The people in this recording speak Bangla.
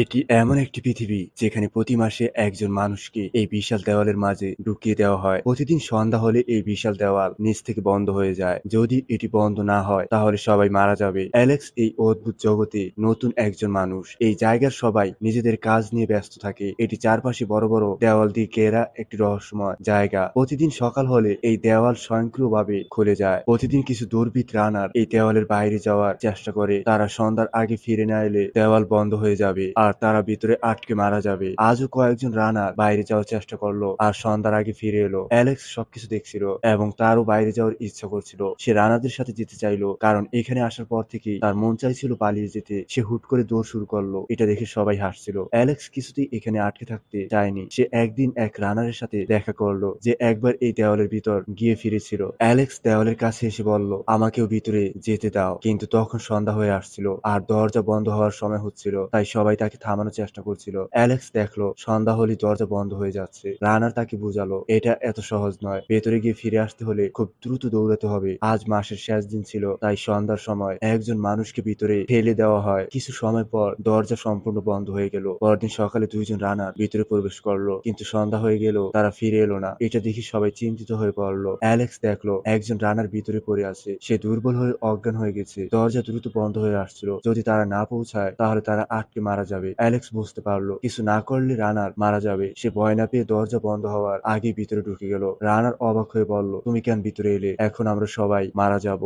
এটি এমন একটি পৃথিবী যেখানে প্রতি মাসে একজন মানুষকে এই বিশাল দেওয়ালের মাঝে ঢুকিয়ে দেওয়া হয়। প্রতিদিন সন্ধ্যা হলে এই বিশাল দেওয়াল নিচ থেকে বন্ধ হয়ে যায়। যদি এটি বন্ধ না হয় তাহলে সবাই মারা যাবে। অ্যালেক্স এই অদ্ভুত জগতে নতুন একজন মানুষ। এই জায়গার সবাই নিজেদের কাজ নিয়ে ব্যস্ত থাকে। এটি চারপাশে বড় বড় দেওয়াল দিয়ে ঘেরা একটি রহস্যময় জায়গা। প্রতিদিন সকাল হলে এই দেওয়াল স্বয়ংক্রিয়ভাবে খুলে যায়। প্রতিদিন কিছু দুর্বৃত্ত রানার এই দেওয়ালের বাইরে যাওয়ার চেষ্টা করে। তারা সন্ধ্যার আগে ফিরে না এলে দেওয়াল বন্ধ হয়ে যাবে আর তারা ভিতরে আটকে মারা যাবে। আজও কয়েকজন রানার বাইরে যাওয়ার চেষ্টা করলো আর সন্ধ্যার আগে ফিরে এলো। অ্যালেক্স সবকিছু দেখছিল এবং তারও বাইরে যাওয়ার ইচ্ছা করছিল। সে রানারদের সাথে যেতে চাইলো কারণ এখানে আসার পর থেকেই তার মন চাইছিল পালিয়ে যেতে। সে হুট করে দৌড় শুরু করলো। এটা দেখে সবাই হাসছিল। অ্যালেক্স কিছুতেই এখানে আটকে থাকতে চায়নি। সে একদিন এক রানারের সাথে দেখা করলো যে একবার এই দেওয়ালের ভিতর গিয়ে ফিরেছিল। অ্যালেক্স দেওয়ালের কাছে এসে বলল, আমাকেও ভিতরে যেতে দাও। কিন্তু তখন সন্ধ্যা হয়ে আসছিল আর দরজা বন্ধ হওয়ার সময় হচ্ছিল, তাই সবাই তাকে থামানোর চেষ্টা করছিল। অ্যালেক্স দেখলো সন্ধ্যা হলে দরজা বন্ধ হয়ে যাচ্ছে। রানার তাকে বুঝালো এটা এত সহজ নয়, ভেতরে গিয়ে ফিরে আসতে হলে খুব দ্রুত দৌড়াতে হবে। আজ মাসের শেষ দিন ছিল, তাই সন্ধ্যার সময় একজন মানুষকে ভিতরে ঠেলে দেওয়া হয়। কিছু সময় পর দরজা সম্পূর্ণ বন্ধ হয়ে গেল। পরদিন সকালে দুইজন রানার ভিতরে প্রবেশ করলো, কিন্তু সন্ধ্যা হয়ে গেল তারা ফিরে এলো না। এটা দেখে সবাই চিন্তিত হয়ে পড়লো। অ্যালেক্স দেখলো একজন রানার ভিতরে পড়ে আছে। সে দুর্বল হয়ে অজ্ঞান হয়ে গেছে। দরজা দ্রুত বন্ধ হয়ে আসছিল। যদি তারা না পৌঁছায় তাহলে তারা আটকে মারা যাবে। অ্যালেক্স বুঝতে পারলো কিছু না করলে রানার মারা যাবে। সে ভয় না পেয়ে দরজা বন্ধ হওয়ার আগে ভিতরে ঢুকে গেল। রানার অবাক হয়ে বলল, তুমি কেন ভিতরে এলে? এখন আমরা সবাই মারা যাব।